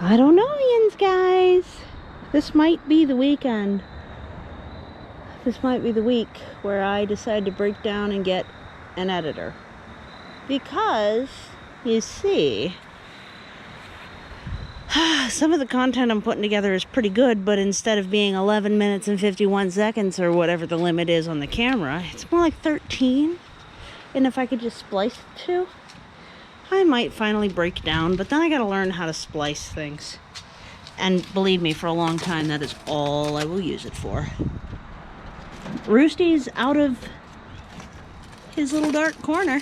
I don't know, Yinz, guys. This might be the weekend. This might be the week where I decide to break down and get an editor. Because, you see, some of the content I'm putting together is pretty good, but instead of being 11 minutes and 51 seconds or whatever the limit is on the camera, it's more like 13. And if I could just splice the two, I might finally break down, but then I gotta learn how to splice things. And believe me, for a long time, that is all I will use it for. Roosty's out of his little dark corner.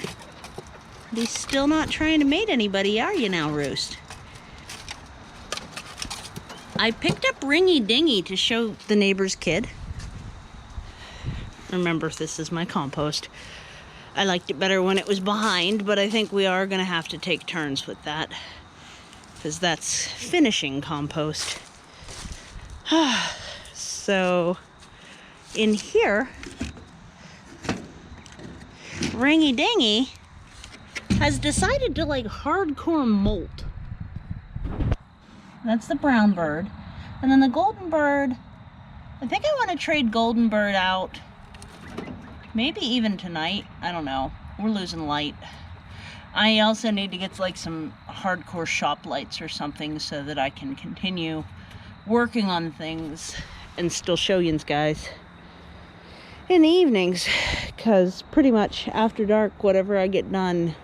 He's still not trying to mate anybody, are you now, Roost? I picked up Ringy Dingy to show the neighbor's kid. Remember, this is my compost. I liked it better when it was behind, but I think we are going to have to take turns with that, because that's finishing compost. So, in here, Ringy Dingy has decided to like hardcore molt. That's the brown bird. And then the golden bird, I think I want to trade golden bird out. Maybe even tonight. I don't know. We're losing light. I also need to get like some hardcore shop lights or something so that I can continue working on things and still show you guys in the evenings. Because pretty much after dark, whatever I get done,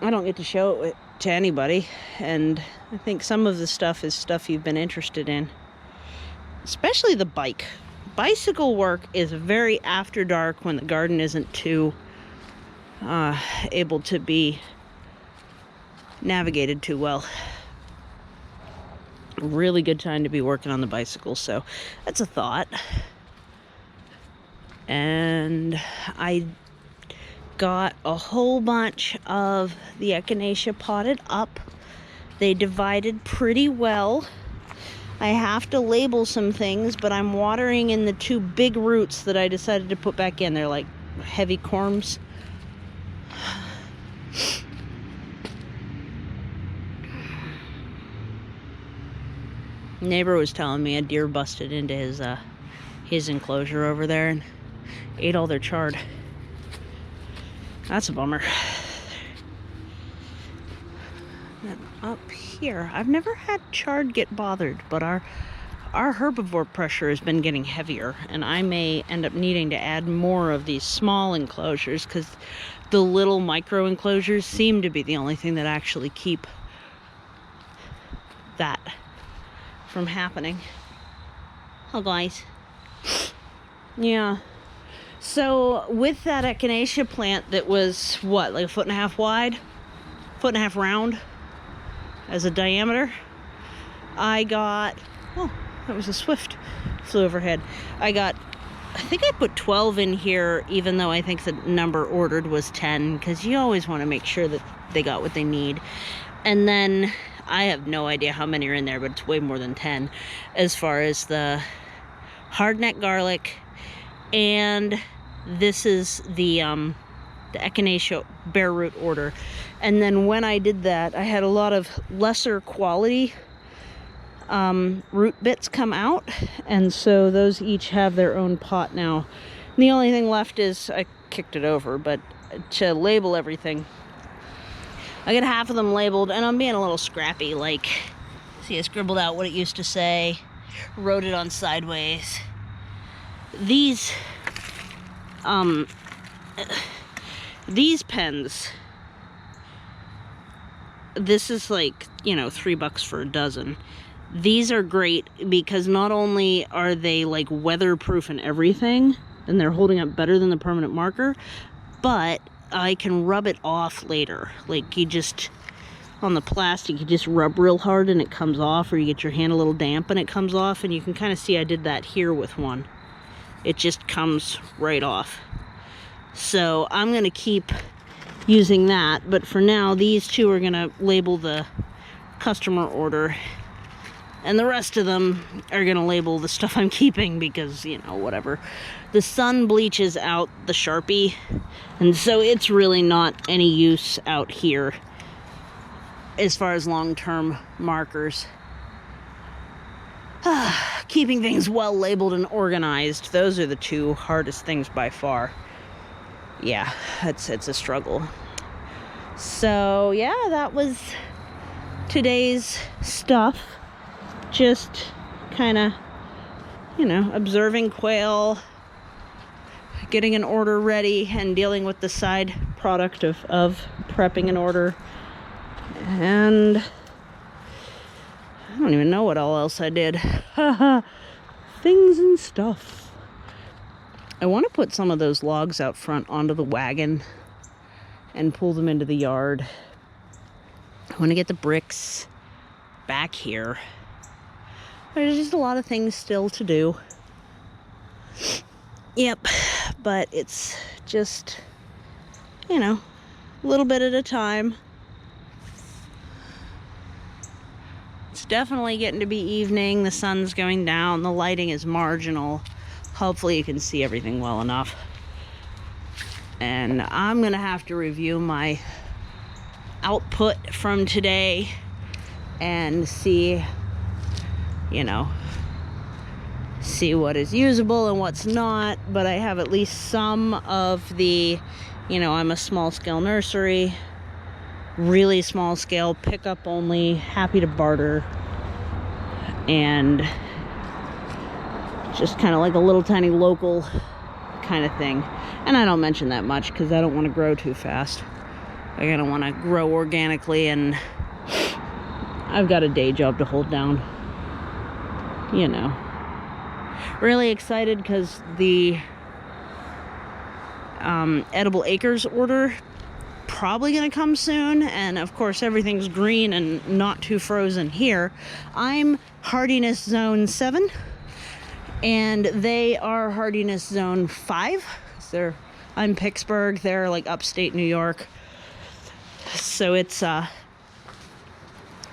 I don't get to show it to anybody. And I think some of the stuff is stuff you've been interested in. Especially the bike. Bicycle work is very after dark when the garden isn't too able to be navigated too well. Really good time to be working on the bicycle, so that's a thought. And I got a whole bunch of the echinacea potted up. They divided pretty well. I have to label some things, but I'm watering in the two big roots that I decided to put back in. They're like heavy corms. Neighbor was telling me a deer busted into his enclosure over there and ate all their chard. That's a bummer. And up here, I've never had chard get bothered, but our herbivore pressure has been getting heavier, and I may end up needing to add more of these small enclosures, because the little micro enclosures seem to be the only thing that actually keep that from happening. Oh, guys. Yeah. So with that echinacea plant that was, what, like 1.5 feet wide? 1.5 feet round as a diameter, I got, oh, that was a swift, flew overhead. I think I put 12 in here, even though I think the number ordered was 10, because you always want to make sure that they got what they need. And then I have no idea how many are in there, but it's way more than 10 as far as the hardneck garlic. And this is the echinacea bare root order. And then when I did that, I had a lot of lesser quality root bits come out, and so those each have their own pot now. And the only thing left is, I kicked it over, but to label everything, I got half of them labeled, and I'm being a little scrappy. Like, see, I scribbled out what it used to say, wrote it on sideways. These pens, this is like, you know, $3 for a dozen. These are great because not only are they like weatherproof and everything, and they're holding up better than the permanent marker, but I can rub it off later. Like, you just, on the plastic, you just rub real hard and it comes off, or you get your hand a little damp and it comes off, and you can kind of see I did that here with one. It just comes right off. So I'm going to keep using that, but for now, these two are going to label the customer order, and the rest of them are going to label the stuff I'm keeping because, you know, whatever. The sun bleaches out the Sharpie, and so it's really not any use out here. as far as long-term markers. Keeping things well labeled and organized, those are the two hardest things by far. Yeah, it's a struggle. So yeah, that was today's stuff. Just kind of, you know, observing quail, getting an order ready, and dealing with the side product of prepping an order. And I don't even know what all else I did. Things and stuff. I want to put some of those logs out front onto the wagon and pull them into the yard. I want to get the bricks back here. There's just a lot of things still to do. Yep, but it's just, you know, a little bit at a time. It's definitely getting to be evening. The sun's going down. The lighting is marginal. Hopefully you can see everything well enough. And I'm going to have to review my output from today and see, you know, see what is usable and what's not. But I have at least some of the, you know, I'm a small scale nursery, really small scale, pickup only, happy to barter, and just kind of like a little tiny local kind of thing. And I don't mention that much because I don't want to grow too fast. I don't want to grow organically, and I've got a day job to hold down, you know. Really excited because the edible acres order probably gonna come soon, and of course everything's green and not too frozen here. I'm hardiness zone 7 and they are hardiness zone 5. I'm Pittsburgh, they're like upstate New York, so it's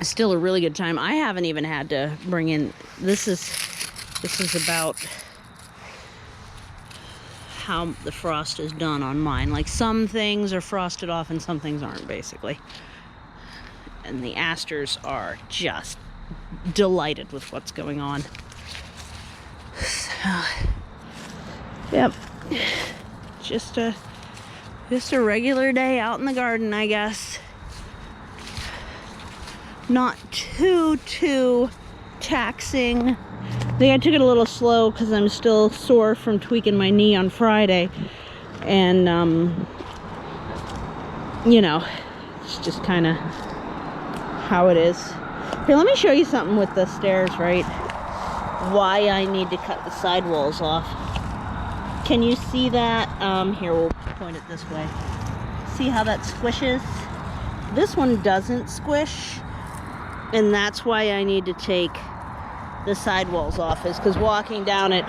still a really good time. I haven't even had to bring in, this is about how the frost is done on mine. Like, some things are frosted off and some things aren't, basically. And the asters are just delighted with what's going on. So, yep. Just a regular day out in the garden, I guess. Not too taxing. I think I took it a little slow because I'm still sore from tweaking my knee on Friday. And, you know, it's just kind of how it is. Here, let me show you something with the stairs, right? Why I need to cut the sidewalls off. Can you see that? Here, we'll point it this way. See how that squishes? This one doesn't squish. And that's why I need to take the sidewalls off, is because walking down it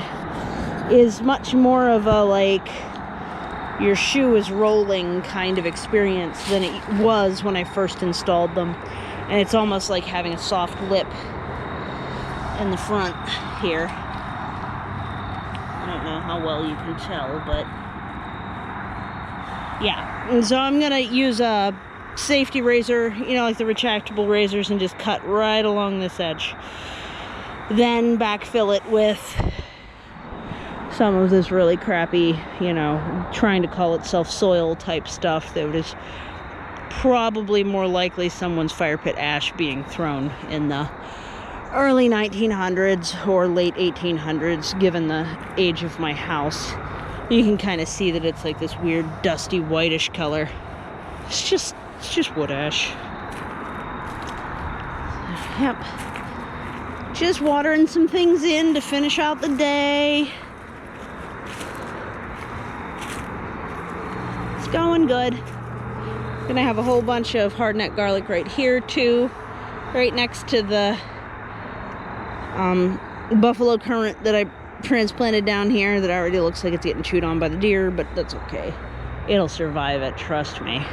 is much more of a, like, your shoe is rolling kind of experience than it was when I first installed them. And it's almost like having a soft lip in the front here. I don't know how well you can tell, but yeah. And so I'm gonna use a safety razor, you know, like the retractable razors, and just cut right along this edge. Then backfill it with some of this really crappy, you know, trying to call itself soil type stuff that is probably more likely someone's fire pit ash being thrown in the early 1900s or late 1800s, given the age of my house. You can kind of see that it's like this weird dusty whitish color. It's just wood ash. Yep. Just watering some things in to finish out the day. It's going good. Gonna have a whole bunch of hardneck garlic right here too, right next to the buffalo currant that I transplanted down here that already looks like it's getting chewed on by the deer, but that's okay. It'll survive it, trust me.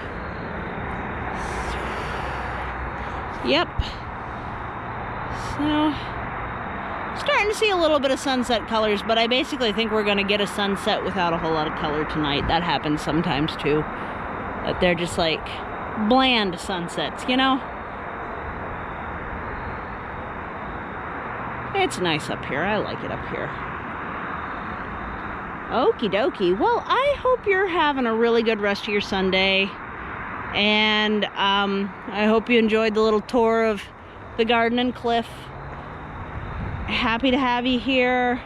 Yep. So, starting to see a little bit of sunset colors, but I basically think we're going to get a sunset without a whole lot of color tonight. That happens sometimes too. That they're just like bland sunsets, you know? It's nice up here. I like it up here. Okie dokie. Well, I hope you're having a really good rest of your Sunday. And I hope you enjoyed the little tour of the garden and Cliff. Happy to have you here.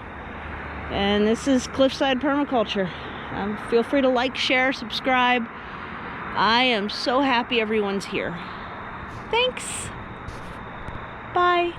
And this is Cliffside Permaculture. Feel free to like, share, subscribe. I am so happy everyone's here. Thanks. Bye.